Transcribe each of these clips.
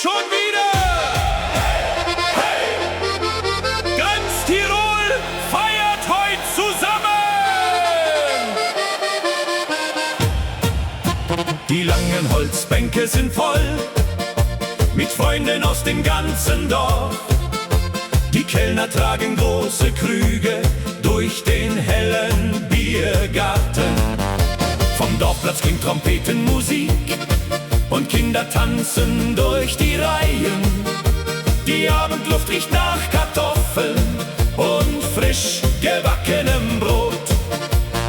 schon wieder! Hey! Ganz Tirol feiert heute zusammen! Die langen Holzbänke sind voll mit Freunden aus dem ganzen Dorf. Die Kellner tragen große Krüge durch den hellen Biergarten. Vom Dorfplatz klingt Trompetenmusik und Kinder tanzen durch die Reihen. Die Abendluft riecht nach Kartoffeln und frisch gebackenem Brot.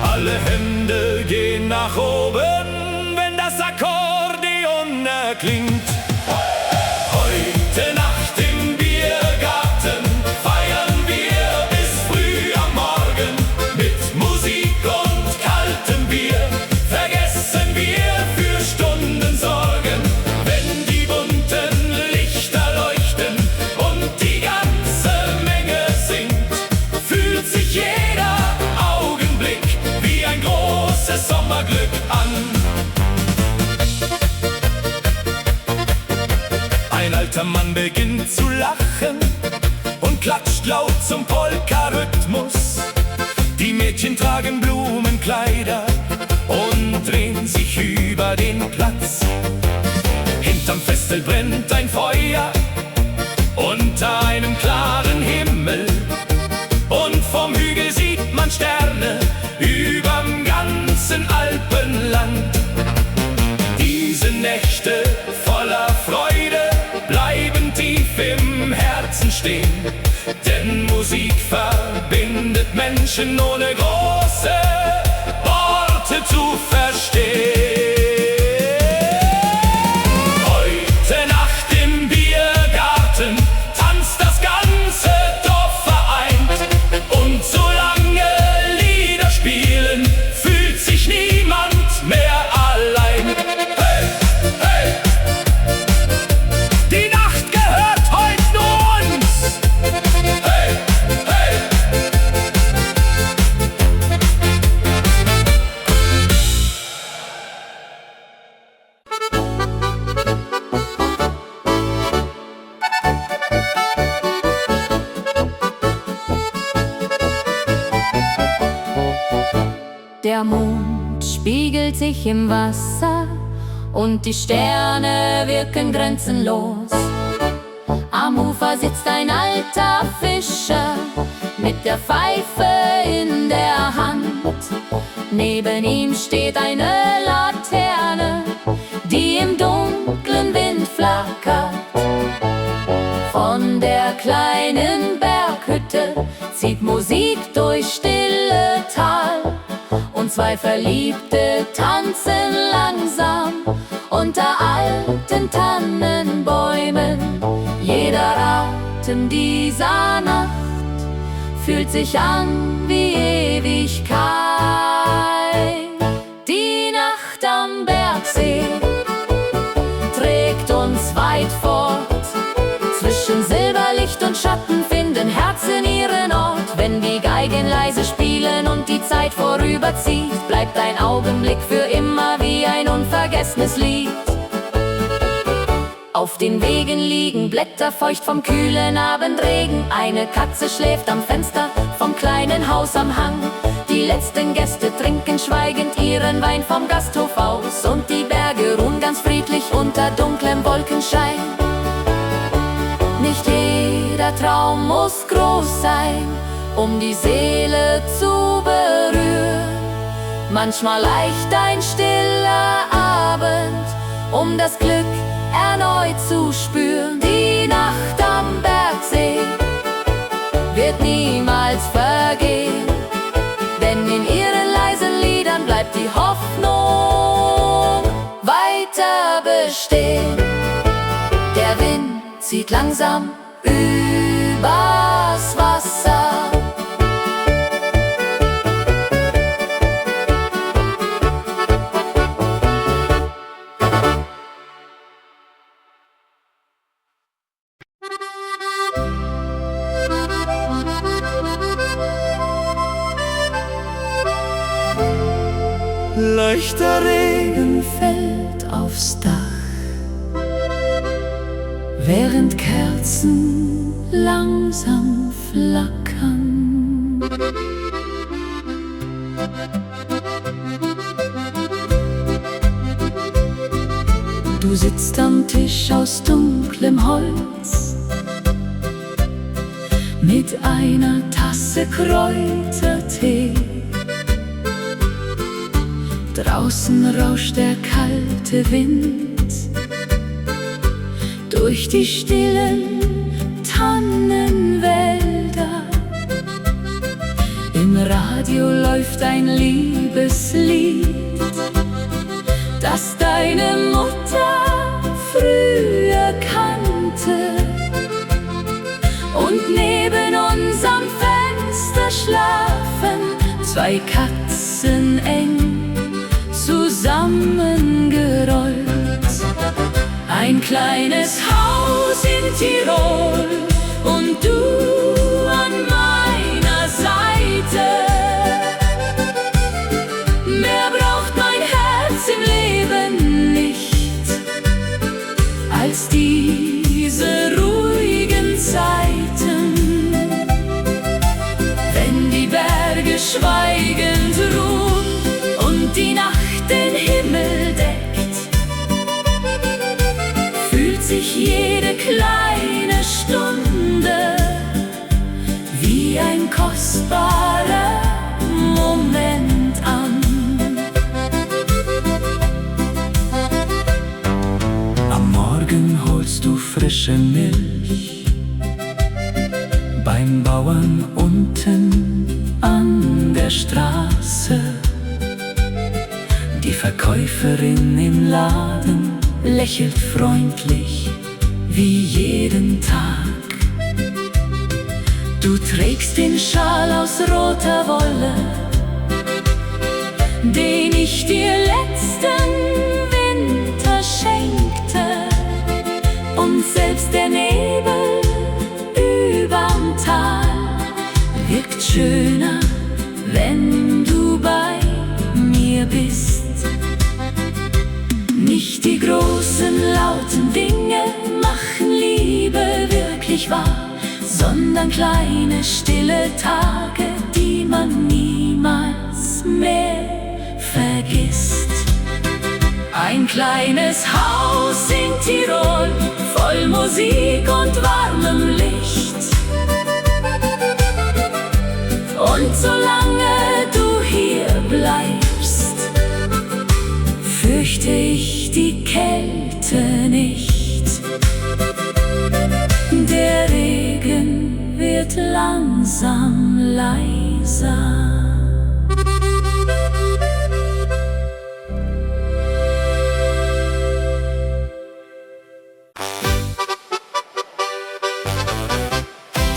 Alle Hände gehen nach oben, wenn das Akkordeon erklingt. Heute Nacht im Biergarten feiern wir bis früh am Morgen. Mit Musik und kaltem Bier vergessen wir für Stunden Sorgen. Wenn die bunten Lichter leuchten und die ganze Menge singt, fühlt sich jeder Augenblick wie ein großes Sommerglück an. Ein alter Mann beginnt zu lachen und klatscht laut zum Polka-Rhythmus. Die Mädchen tragen Blumenkleider und drehen sich über den Platz. Hinterm Festel brennt ein Feuer unter einem klaren Himmel. Und vom Hügel sieht man Sterne überm ganzen Alpenland. Diese Nächte voller Freude bleiben tief im Herzen stehen, denn Musik verbindet Menschen ohne große Worte zu verstehen. Heute Nacht im Biergarten tanzt das ganze Dorf vereint, und solange Lieder spielen, fühlt sich niemand mehr allein. Hey, hey! Die Nacht gehört heute nur uns! Hey, hey! Der Mond spiegelt sich im Wasser und die Sterne wirken grenzenlos. Am Ufer sitzt ein alter Fischer mit der Pfeife in der Hand. Neben ihm steht eine Laterne, die im dunklen Wind flackert. Von der kleinen Berghütte zieht Musik durch stille Tal. Und zwei Verliebte tanzen langsam unter alten Tannenbäumen. Jeder Atem dieser Nacht fühlt sich an wie Ewigkeit. Die Nacht am Bergsee trägt uns weit fort. Zwischen Silberlicht und Schatten finden Herzen ihren Ort. Wenn die Geigen leise spielen und die Zeit vorüberzieht, bleibt ein Augenblick für immer wie ein unvergessenes Lied. Auf den Wegen liegen Blätter feucht vom kühlen Abendregen. Eine Katze schläft am Fenster vom kleinen Haus am Hang. Die letzten Gäste trinken schweigend ihren Wein vom Gasthof aus. Und die Berge ruhen ganz friedlich unter dunklem Wolkenschein. Nicht jeder Traum muss groß sein, um die Seele zu berühren. Manchmal reicht ein stiller Abend, um das Glück erneut zu spüren. Die Nacht am Bergsee wird niemals vergehen, denn in ihren leisen Liedern bleibt die Hoffnung weiter bestehen. Der Wind zieht langsam übers Wasser. Leichter Regen fällt aufs Dach. während Kerzen langsam flackern. Du sitzt am Tisch aus dunklem Holz mit einer Tasse Kräutertee. Draußen rauscht der kalte Wind durch die stillen Tannenwälder. Im Radio läuft ein Liebeslied, das deine Mutter früher kannte. Und neben unserem Fenster schlafen zwei Katzen eng zusammengerollt. Ein kleines Haus in Tirol und du an meiner Seite. Mehr braucht mein Herz im Leben nicht als diese ruhigen Zeiten, wenn die Berge schweigend ruhen und die Nacht den Himmel deckt, fühlt sich jede kleine Stunde wie ein kostbarer Moment an. Am Morgen holst du frische Milch beim Bauern unten an der Straße. Die Verkäuferin im Laden lächelt freundlich wie jeden Tag. Du trägst den Schal aus roter Wolle, den ich dir letzten Winter schenkte. Und selbst der Nebel überm Tal wirkt schöner, wenn du bei mir bist. Nicht die großen, lauten Dinge machen Liebe wirklich wahr, sondern kleine, stille Tage, die man niemals mehr vergisst. Ein kleines Haus in Tirol, voll Musik und warmem Licht. Und solange du hier bleibst, fürchte ich die Kälte nicht. Der Regen wird langsam leiser.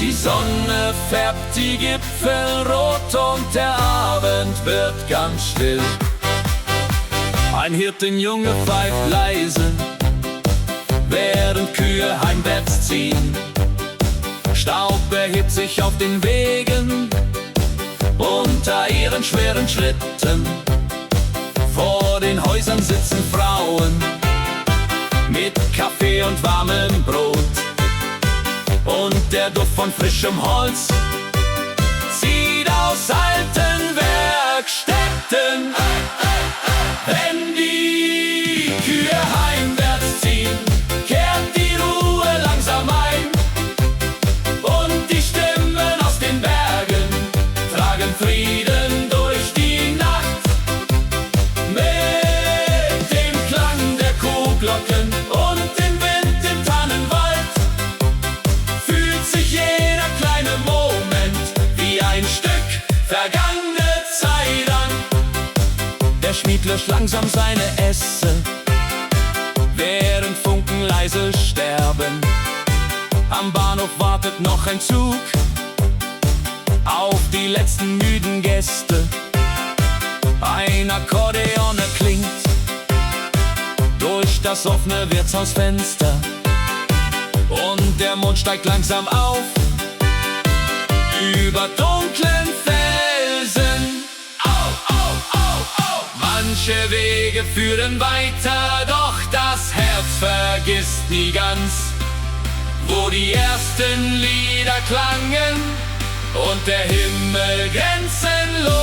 Die Sonne färbt die Gipfel rot und der Abend wird ganz still. Ein Hirtenjunge pfeift leise, während Kühe heimwärts ziehen. Staub erhebt sich auf den Wegen unter ihren schweren Schritten. Vor den Häusern sitzen Frauen mit Kaffee und warmem Brot. Und der Duft von frischem Holz zieht aus alten Werkstätten. Wenn die Kühe heimwärts ziehen, kehrt die Ruhe langsam ein. Und die Stimmen aus den Bergen tragen Frieden durch die Nacht. Mit dem Klang der Kuhglocken und dem Wind im Tannenwald fühlt sich jeder kleine Moment wie ein Stück vergangene Zeit an. Der Schmied löscht langsam seine Esse, während Funken leise sterben. Am Bahnhof wartet noch ein Zug auf die letzten müden Gäste. Ein Akkordeon erklingt durch das offene Wirtshausfenster. Und der Mond steigt langsam auf über dunklen Felsen. Manche Wege führen weiter, doch das Herz vergisst nie ganz. wo die ersten Lieder klangen und der Himmel grenzenlos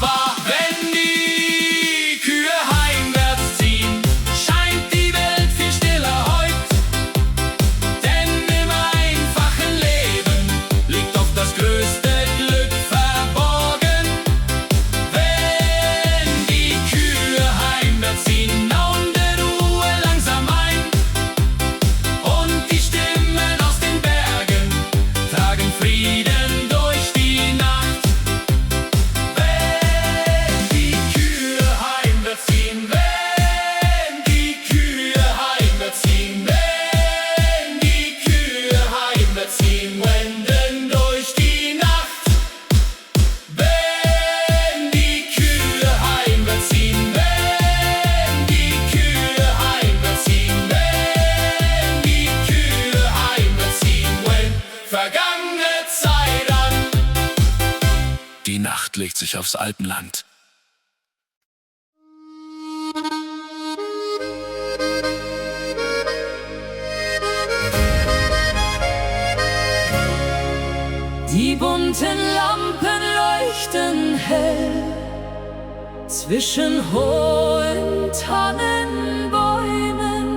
war. Wenn die Kühe heimwärts ziehen, scheint die Welt viel stiller heut, denn im einfachen Leben liegt oft das größte Glück verborgen. Wenn die Kühe heimwärts ziehen, naunde Ruhe langsam ein und die Stimmen aus den Bergen tragen Frieden durch die Nacht. Wenn die Kühe heimwärts ziehen, wenn die Kühe heimwärts ziehen, wenn die Kühe heimwärts ziehen, wenden durch die Nacht. Wenn die Kühe heimwärts ziehen, wenn die Kühe heimwärts ziehen, wenn die Kühe heimwärts ziehen, wenn vergangene Zeit an. Die Nacht legt sich aufs Alpenland. Die bunten Lampen leuchten hell zwischen hohen Tannenbäumen.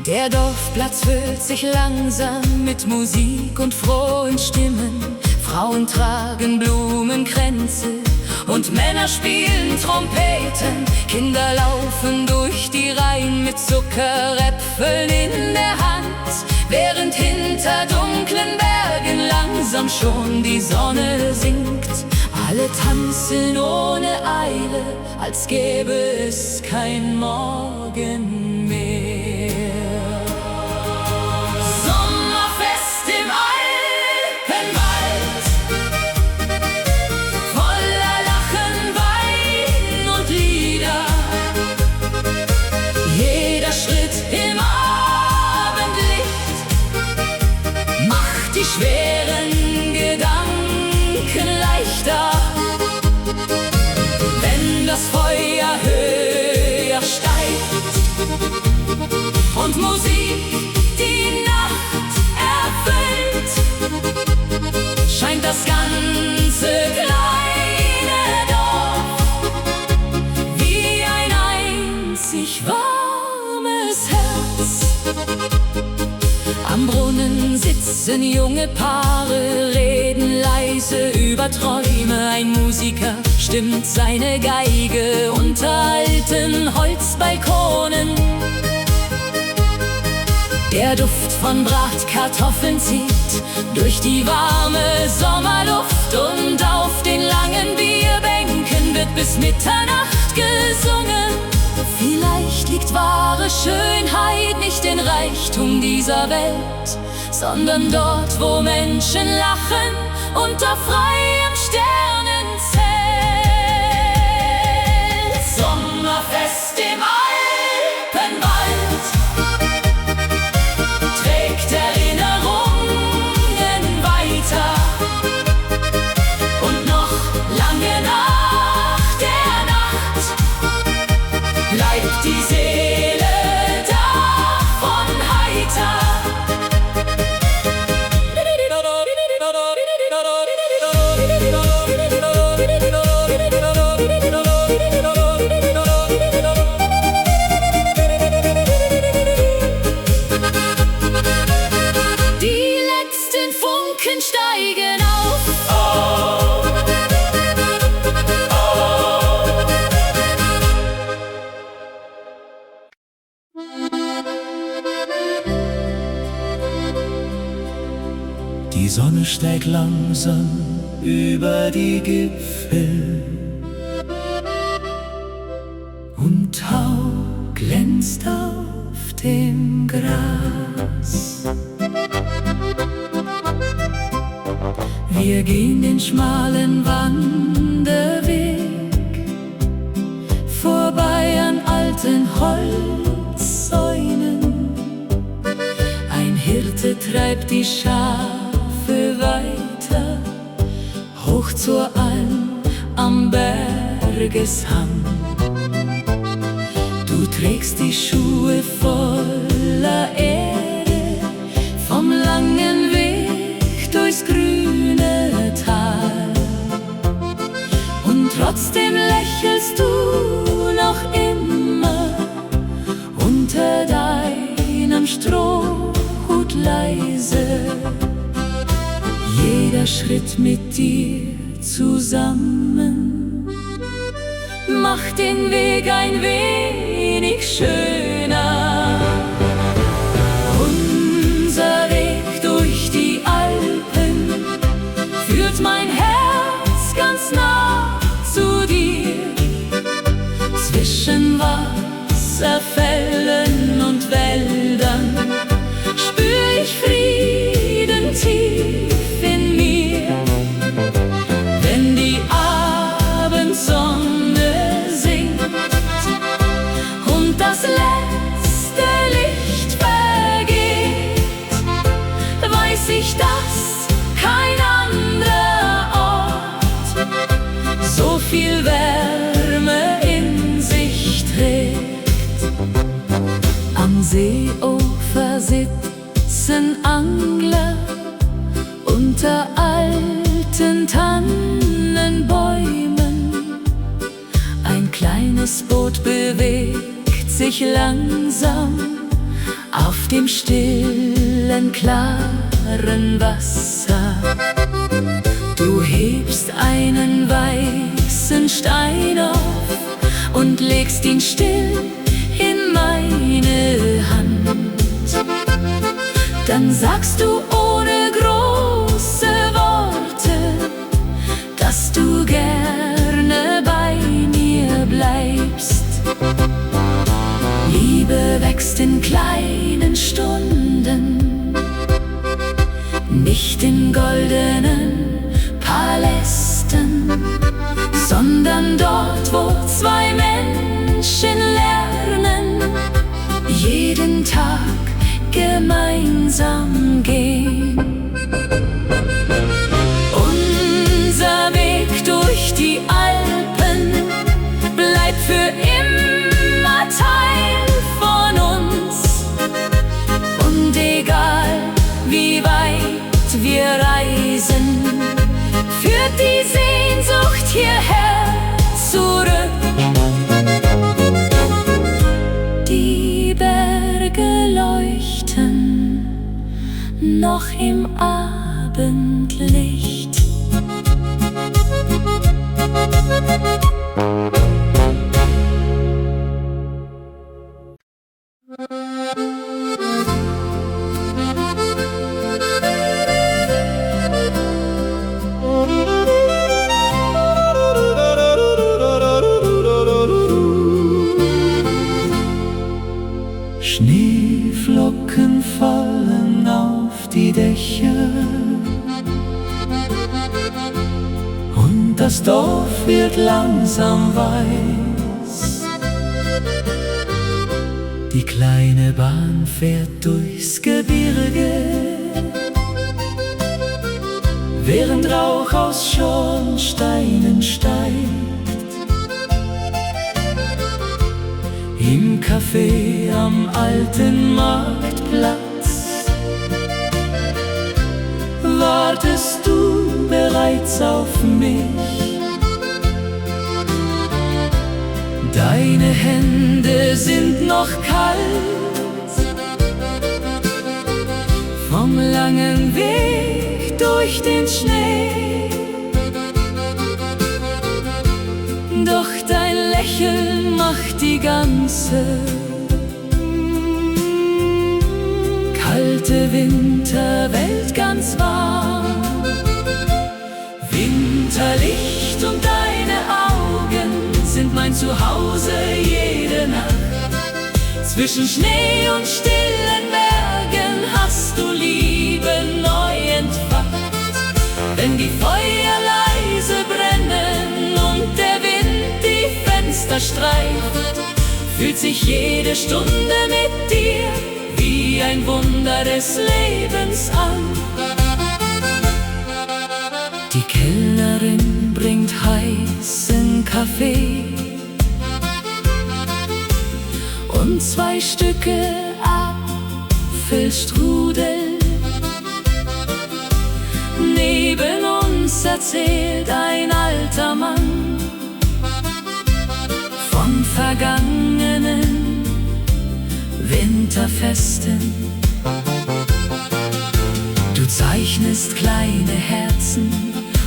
Der Dorfplatz füllt sich langsam mit Musik und frohen Stimmen. Frauen tragen Blumenkränze und Männer spielen Trompeten. Kinder laufen durch die Reihen mit Zuckeräpfeln in der Hand, während hinter dunklen Bergen langsam schon die Sonne sinkt. Alle tanzen ohne Eile, als gäbe es kein Morgen mehr. Sommerfest im Alpenwald, voller Lachen, Wein und Lieder. Jeder Schritt im Abendlicht macht die schweren Gedanken leichter. Wenn das Feuer höher steigt und Musik die Nacht erfüllt, scheint das ganze kleine Dorf wie ein einzig warmes Herz. Am Brunnen sitzen junge Paare, reden leise über Träume. Ein Musiker stimmt seine Geige unter alten Holzbalkonen. Der Duft von Bratkartoffeln zieht durch die warme Sommerluft und auf den langen Bierbänken wird bis Mitternacht gesungen. Vielleicht liegt wahre Schönheit nicht in Reichtum dieser Welt, sondern dort, wo Menschen lachen unter freiem Sternenzelt. Sommerfest im Alpenwald trägt Erinnerungen weiter und noch lange nach der Nacht bleibt die Seele davon heiter. Die letzten Funken steigen auf. Die Sonne steigt langsam über die Gipfel und Tau glänzt auf dem Gras. Wir gehen den schmalen Wanderweg vorbei an alten Holzsäulen. Herde treibt die Schafe weiter, hoch zur Alm am Bergeshang. Du trägst die Schuhe voller Erde vom langen Weg durchs grüne Tal. Und trotzdem lächelst du noch immer unter deinem Strohhut leise. Jeder Schritt mit dir zusammen macht den Weg ein wenig schöner. Unser Weg durch die Alpen führt mein Herz ganz nah zu dir. Zwischen Wasserfällen und Wäldern spür ich Frieden tief in mir. Wenn die Abendsonne singt und das letzte Licht vergeht, weiß ich, dass kein anderer Ort so viel Wärme in sich trägt. Am Seeufer sitzen Angler unter alten Tannenbäumen. Ein kleines Boot bewegt sich langsam auf dem stillen, klaren Wasser. Du hebst einen weißen Stein auf und legst ihn still in meine Hand. Dann sagst du ohne große Worte, dass du gerne bei mir bleibst. Liebe wächst in kleinen Stunden, nicht in goldenen Palästen, sondern dort, wo zwei Menschen lernen, jeden Tag gemeinsam gehen. Unser Weg durch die Alpen bleibt für immer Teil von uns. Und egal wie weit wir reisen, führt die Sehnsucht hierher zurück. Die Berge leuchten noch im Abendlicht. Schneeflocken fallen auf die Dächer und das Dorf wird langsam weiß. Die kleine Bahn fährt durchs Gebirge, während Rauch aus Schornsteinen steigt. Im Café am alten Marktplatz wartest du bereits auf mich. Deine Hände sind noch kalt vom langen Weg durch den Schnee. Doch dein Lächeln macht die ganze kalte Winterwelt ganz warm. Winterlicht und deine Augen sind mein Zuhause jede Nacht. Zwischen Schnee und stillen Bergen hast du Liebe neu entfacht. Wenn die Feuer leise brennen und der Wind die Fenster streift, fühlt sich jede Stunde mit dir wie wie ein Wunder des Lebens an. Die Kellnerin bringt heißen Kaffee und 2 Stücke Apfelstrudel. Neben uns erzählt ein alter Mann von vergangenen Winterfesten. Du zeichnest kleine Herzen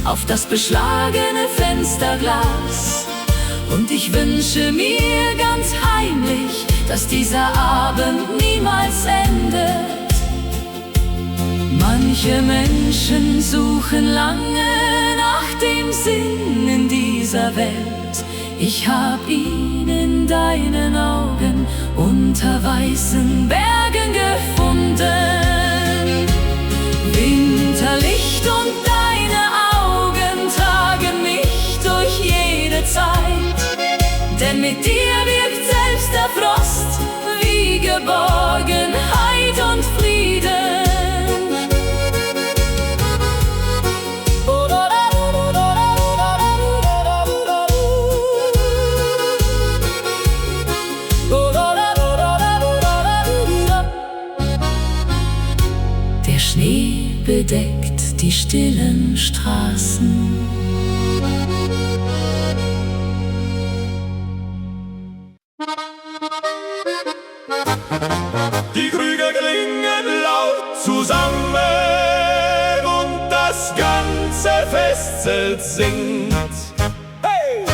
auf das beschlagene Fensterglas, und ich wünsche mir ganz heimlich, dass dieser Abend niemals endet. Manche Menschen suchen lange nach dem Sinn in dieser Welt. Ich hab ihn in deinen Augen unter weißen Bergen gefunden. Winterlicht und deine Augen tragen mich durch jede Zeit, denn mit dir wirkt selbst der Frost wie Geborgenheit und Frieden. Der Schnee bedeckt die stillen Straßen. Die Krüge klingen laut zusammen und das ganze Festzelt singt. Hey!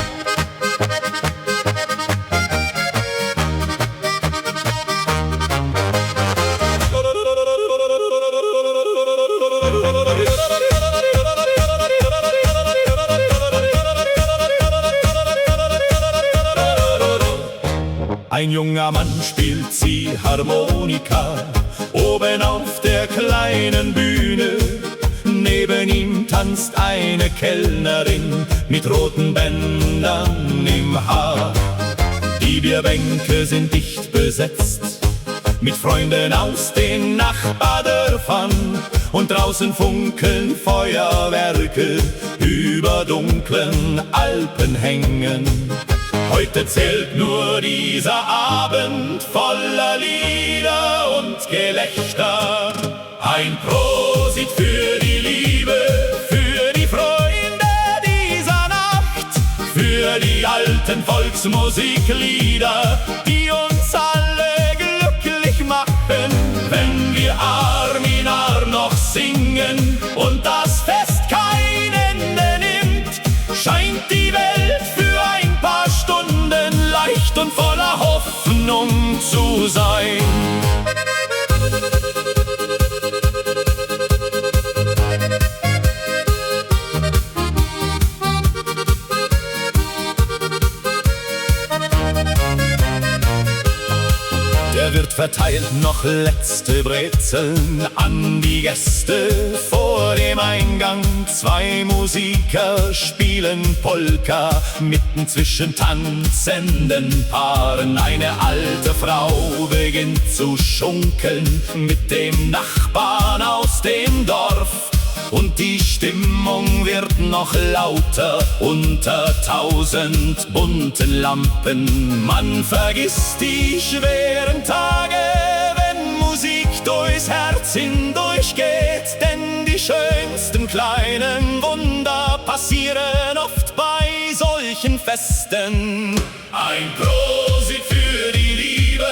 Ein junger Mann spielt Ziehharmonika oben auf der kleinen Bühne. Neben ihm tanzt eine Kellnerin mit roten Bändern im Haar. Die Bierbänke sind dicht besetzt mit Freunden aus den Nachbardörfern, und draußen funkeln Feuerwerke über dunklen Alpenhängen. Heute zählt nur dieser Abend voller Lieder und Gelächter. Ein Prosit für die Liebe, für die Freunde dieser Nacht, für die alten Volksmusiklieder, die uns alle glücklich machen. Wenn wir Arm in Arm noch singen und das Fest kein Ende nimmt, scheint die Welt für ein paar Stunden leicht und voller Hoffnung zu sein. Der Wirt verteilt noch letzte Brezeln an die Gäste vor dem Eingang. 2 Musiker spielen Polka mitten zwischen tanzenden Paaren. Eine alte Frau beginnt zu schunkeln mit dem Nachbarn aus dem Dorf. Und die Stimmung wird noch lauter unter 1000 bunten Lampen. Man vergisst die schweren Tage, wenn Musik durchs Herz hindurchgeht. Denn die schönsten kleinen Wunder passieren oft bei solchen Festen. Ein Prosit für die Liebe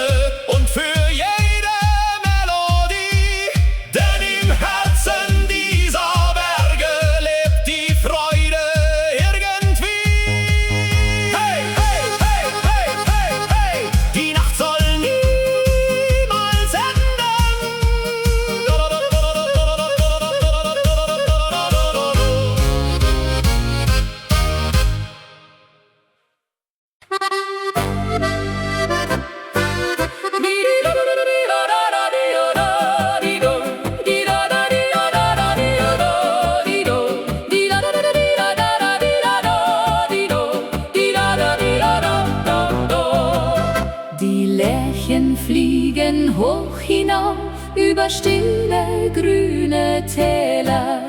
und für jede Melodie, denn im Herzen dieser Berge lebt die Freude irgendwie. Hey, hey, hey, hey, hey, hey, die Nacht soll niemals enden. fliegen hoch hinauf über stille grüne Täler.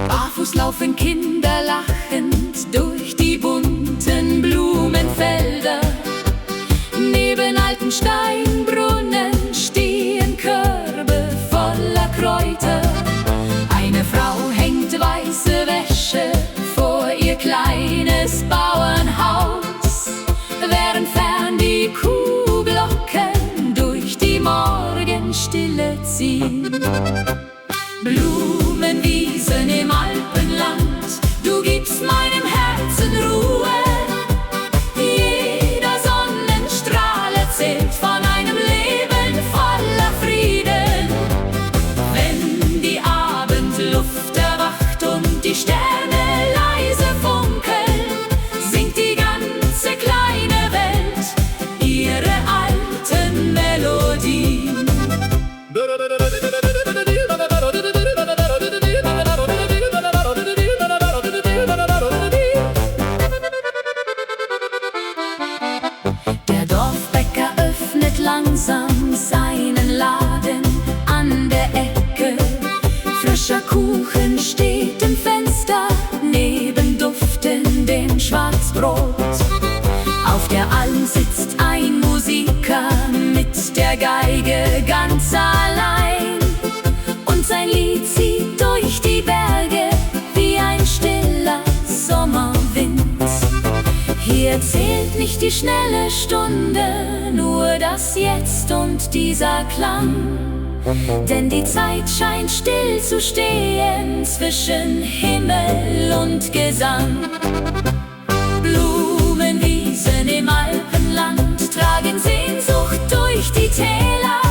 Barfuß laufen Kinder lachend durch die bunten Blumenfelder. Neben alten Steinbrunnen stehen Körbe voller Kräuter. Eine Frau hängt weiße Wäsche vor ihr kleines Bauernhaus, während fern die Kuhglocken durch die Morgenstille ziehen. Blumenwiesen im Alpenland, du gibst meinem Herzen Ruhe. Jeder Sonnenstrahl erzählt von einem Leben voller Frieden. Wenn die Abendluft erwacht und die Sterne leise funkeln, singt die ganze kleine Welt ihre alten Melodien. Der Dorfbäcker öffnet langsam seinen Laden an der Ecke. Frischer Kuchen steht im Fenster, neben duftendem Schwarzbrot. Auf der Alm sitzt ein Musiker mit der Geige ganz allein, und sein Lied zieht durch die Berge wie ein stiller Sommerwind. Hier zählt nicht die schnelle Stunde, nur das Jetzt und dieser Klang. Denn die Zeit scheint still zu stehen zwischen Himmel und Gesang. Blumenwiesen im Alpenland tragen Sehnsucht durch die Täler.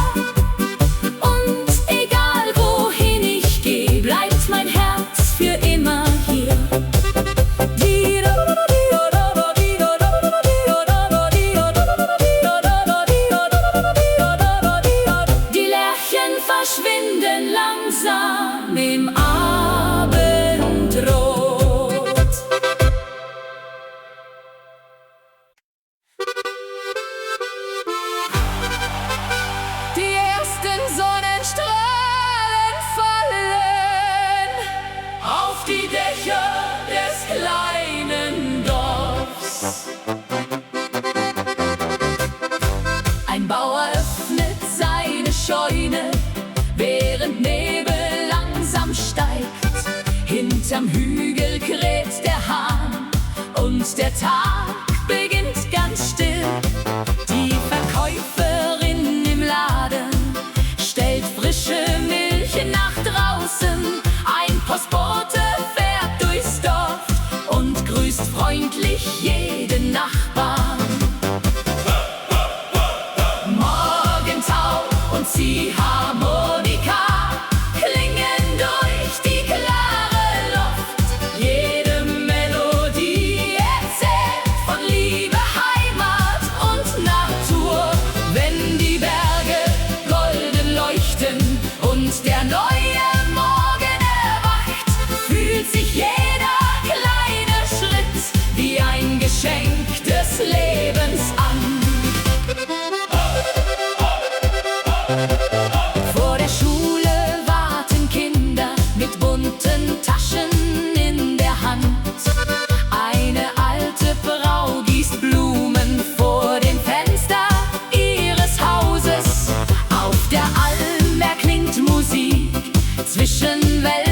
Und egal wohin ich gehe, bleibt mein Herz für immer hier. Die Lerchen verschwinden langsam im Abendrot. Die ersten Sonnenstrahlen fallen Auf die Dächer des kleinen Dorfs. Ein Bauer öffnet seine Scheune, während Nebel langsam steigt. Hinterm Hügel kräht der Hahn und der Tag beginnt ganz still. Die Verkäuferin im Laden stellt frische Milch nach draußen. Ein Postbote fährt durchs Dorf und grüßt freundlich jeden Nachbarn. Morgentau und Ziehharmonika klingen durch die klare Luft. Jede Melodie erzählt von Liebe, Heimat und Natur. Wenn die Berge golden leuchten und der neue Morgen erwacht, fühlt sich jeder kleine Schritt wie ein Geschenk des Lebens an. Vor der Schule warten Kinder mit bunten Taschen in der Hand. Eine alte Frau gießt Blumen vor dem Fenster ihres Hauses. Auf der Alm erklingt Musik zwischen Wäldern